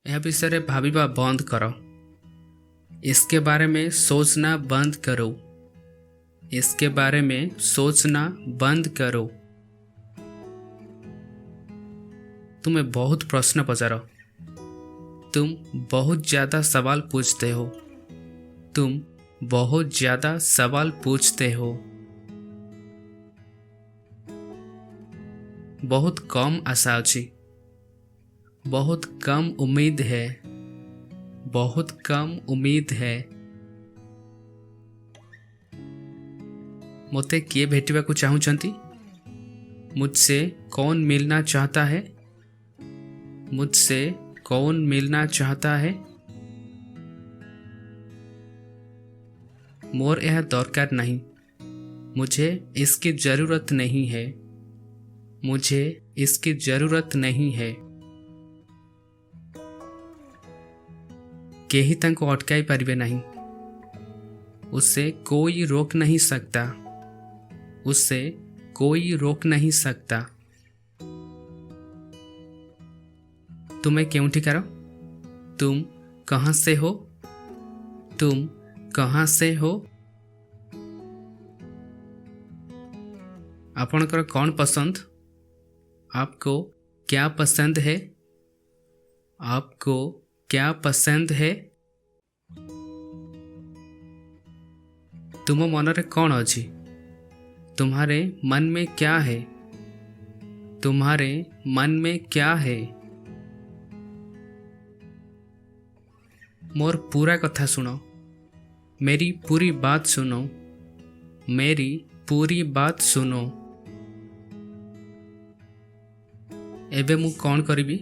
यह विषय भाविबा बंद करो। इसके बारे में सोचना बंद करो। इसके बारे में सोचना बंद करो। तुम्हें बहुत प्रश्न पचारो। तुम बहुत ज्यादा सवाल पूछते हो। तुम बहुत ज्यादा सवाल पूछते हो। बहुत कम आशा अछि। बहुत कम उम्मीद है। बहुत कम उम्मीद है। मोते किए भेटिबाकू चाहुचंती? मुझसे कौन मिलना चाहता है? मुझसे कौन मिलना चाहता है? मोर यह दरकार नहीं। मुझे इसकी जरूरत नहीं है। मुझे इसकी जरूरत नहीं है। केही तांको अटकाई पारिबे नहीं। उससे कोई रोक नहीं सकता। उससे कोई रोक नहीं सकता। तुम्हें केउठिकार? तुम कहाँ से हो? तुम कहाँ से हो? आपनकर कौन पसंद? आपको क्या पसंद है? आपको क्या पसंद है? तुम मनरे कौन अछि? तुम्हारे मन में क्या है? तुम्हारे मन में क्या है? मोर पूरा कथा सुनो। मेरी पूरी बात सुनो। मेरी पूरी बात सुनो। एबे मु कौन करिबी?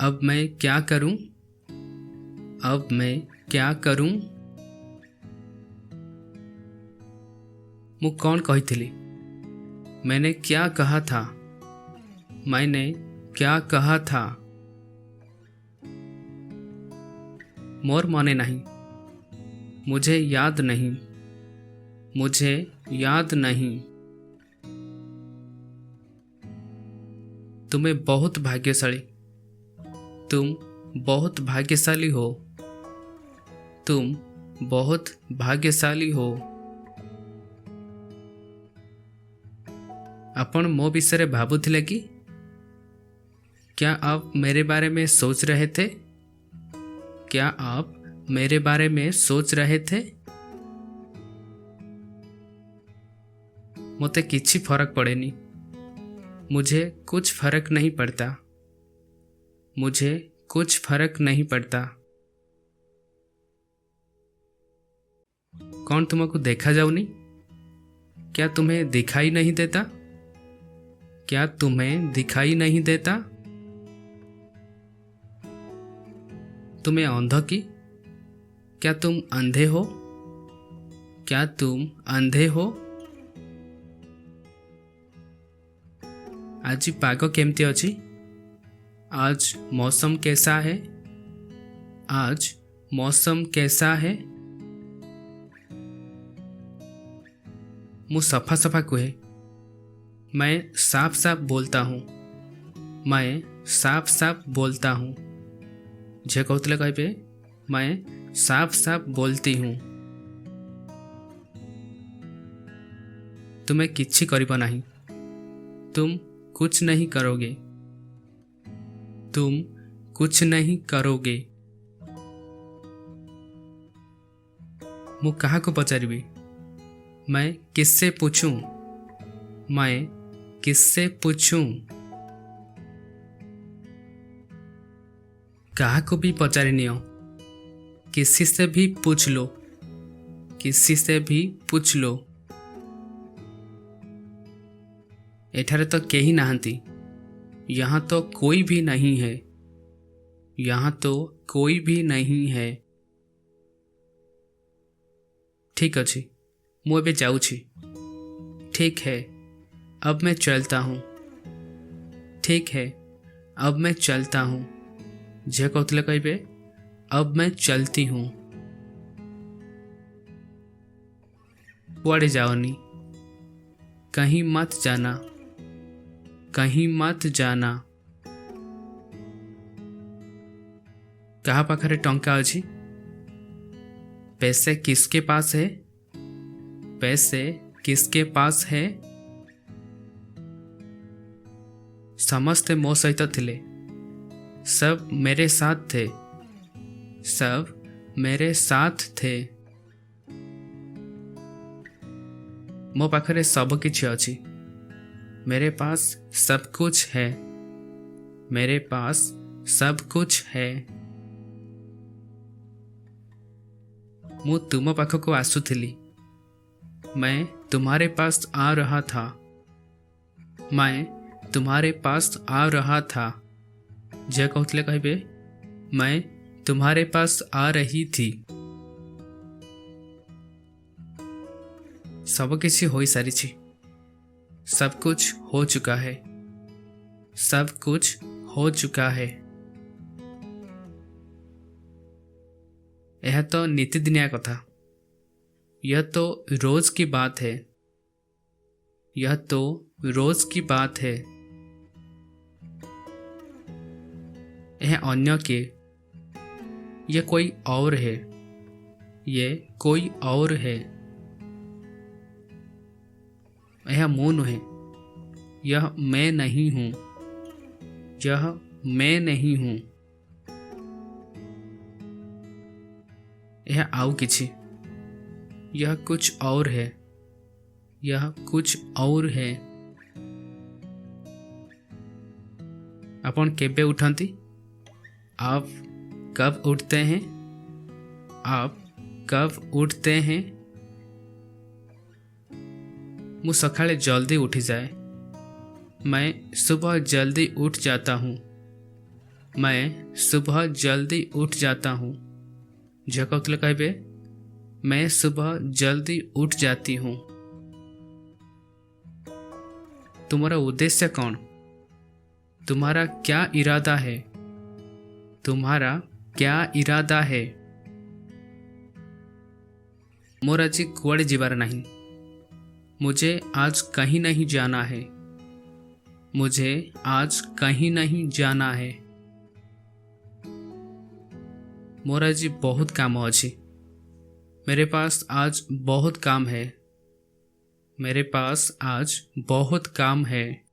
अब मैं क्या करूं? अब मैं क्या करूं? मु कौन कहिथिली? मैंने क्या कहा था? मैंने क्या कहा था? मोर मने नहीं। मुझे याद नहीं। मुझे याद नहीं। तुम्हें बहुत भाग्यशाली। तुम बहुत भाग्यशाली हो। तुम बहुत भाग्यशाली हो। आपण मो विषय भाबुथिले कि? क्या आप मेरे बारे में सोच रहे थे? क्या आप मेरे बारे में सोच रहे थे? मोते किछि फरक पड़ेनी। मुझे कुछ फर्क नहीं पड़ता। मुझे कुछ फर्क नहीं पड़ता। कौन तुमको देखा जाऊनी? क्या तुम्हें दिखाई नहीं देता? क्या तुम्हें दिखाई नहीं देता? तुम्हें अंध की? क्या तुम अंधे हो? क्या तुम अंधे हो? आज पाग केमती अछि? आज मौसम कैसा है? आज मौसम कैसा है? मु सफा सफा कहे। मैं साफ साफ बोलता हूँ। मैं साफ साफ बोलता हूँ। जे कहते कहे मैं साफ साफ बोलती हूँ। तुम्हें किछि करिब नहीं। तुम कुछ नहीं करोगे। तुम कुछ नहीं करोगे। मु कहा को पचारिबी? मैं किससे पूछूं? मैं किससे पूछूं? कहा को भी पचारि नियो। किसी से भी पूछ लो। किसी से भी पूछ लो। एठारे तो केही नाहंती। यहाँ तो कोई भी नहीं है। यहाँ तो कोई भी नहीं है। ठीक अच्छी, मु एबे जाऊछी। ठीक है, अब मैं चलता हूँ। ठीक है, अब मैं चलता हूँ। जे कहते कहे अब मैं चलती हूँ। कुआड़े जाओनी। कहीं मत जाना। कहीं मत जाना। कहा पाखरे टंका अछि? पैसे किसके पास है? पैसे किसके पास है? समस्ते मो सहित थिले। सब मेरे साथ थे। सब मेरे साथ थे। मो पाखरे सब किछि अछि। मेरे पास सब कुछ है। मेरे पास सब कुछ है। मु तुम पाखको आसुथिली। मैं तुम्हारे पास आ रहा था। मैं तुम्हारे पास आ रहा था। जे कहते कहबे मैं तुम्हारे पास आ रही थी। सब किसी हो सारी। सब कुछ हो चुका है। सब कुछ हो चुका है। यह तो नीतिदिनिया कथा। यह तो रोज की बात है। यह तो रोज की बात है। यह अन्य के। यह कोई और है। ये कोई और है। यह मु नुहे। यह मैं नहीं हूं। यह मैं नहीं हूं। यह आउ किछि। यह कुछ और है। यह कुछ और है। अपन केबे उठंती? आप कब उठते हैं? आप कब उठते हैं? मु सकाळे जल्दी उठी जाए। मैं सुबह जल्दी उठ जाता हूँ। मैं सुबह जल्दी उठ जाता हूँ। झकौतले कहबे मैं सुबह जल्दी उठ जाती हूँ। तुम्हारा उद्देश्य कौन? तुम्हारा क्या इरादा है? तुम्हारा क्या इरादा है? मोर आज कुआड़े जीवार नहीं। मुझे आज कहीं नहीं जाना है। मुझे आज कहीं नहीं जाना है। मोर आज बहुत काम अछि। मेरे पास आज बहुत काम है। मेरे पास आज बहुत काम है।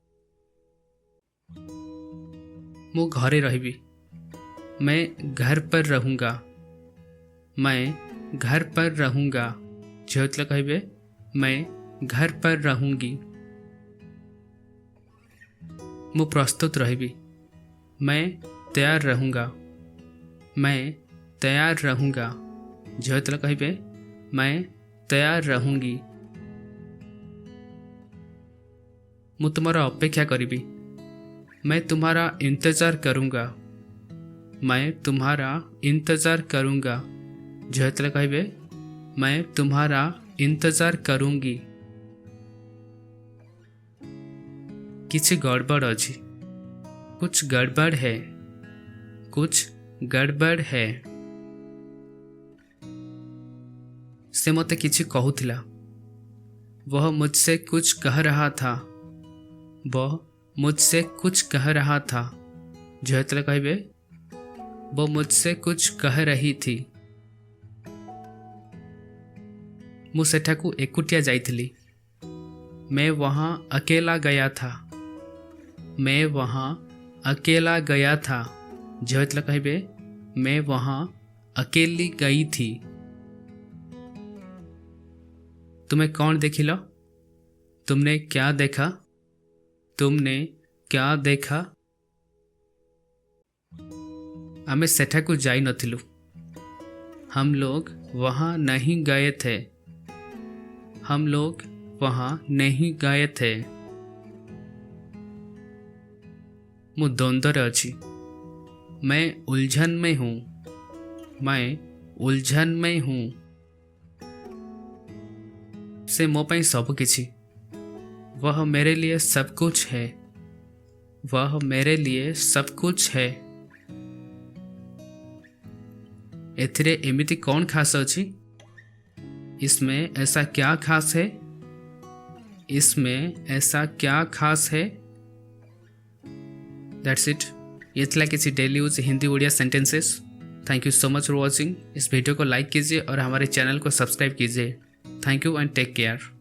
मु घरे रहिबी। मैं घर पर रहूँगा। मैं घर पर रहूँगा। झेउतले कहबे मैं घर पर रहूँगी। मु प्रस्तुत रहिबी। मैं तैयार रहूँगा। मैं तैयार रहूँगा। झेउतले कहबे मैं तैयार रहूँगी। मु तुम्हारा अपेक्षा करिबी। मैं तुम्हारा इंतजार करूँगा। मैं तुम्हारा इंतजार करूँगा। झेउतले कहबे मैं तुम्हारा इंतजार करूँगी। किछि गड़बड़ अछि। कुछ गड़बड़ है। कुछ गड़बड़ है। से मते किछि कहूथिला। वह मुझसे कुछ कह रहा था। वह मुझसे कुछ कह रहा था। झेउतले कहबे वो मुझसे कुछ कह रही थी। मु सेठाकू एकुटिया जाइथिली। मैं वहाँ अकेला गया था। मैं वहाँ अकेला गया था। झेउतले कहबे मैं वहाँ अकेली गई थी। तुम्हें कौन देखिल? तुमने क्या देखा? तुमने क्या देखा? आमे सेठाकू जाई नथिलु। हम लोग वहाँ नहीं गए थे। हम लोग वहाँ नहीं गए थे। मु द्वंद्वरे अछि। मैं उलझन में हूँ। मैं उलझन में हूँ। से मो पाई सब किछि। वह मेरे लिए सब कुछ है। वह मेरे लिए सब कुछ है। एथिरे एमिति कौन खास अछि? इसमें ऐसा क्या खास है? इसमें ऐसा क्या खास है? That's it. ये थिला किसी daily use Hindi Odia sentences. Thank you so much for watching. इस वीडियो को लाइक कीजिए और हमारे चैनल को सब्सक्राइब कीजिए। Thank you and take care.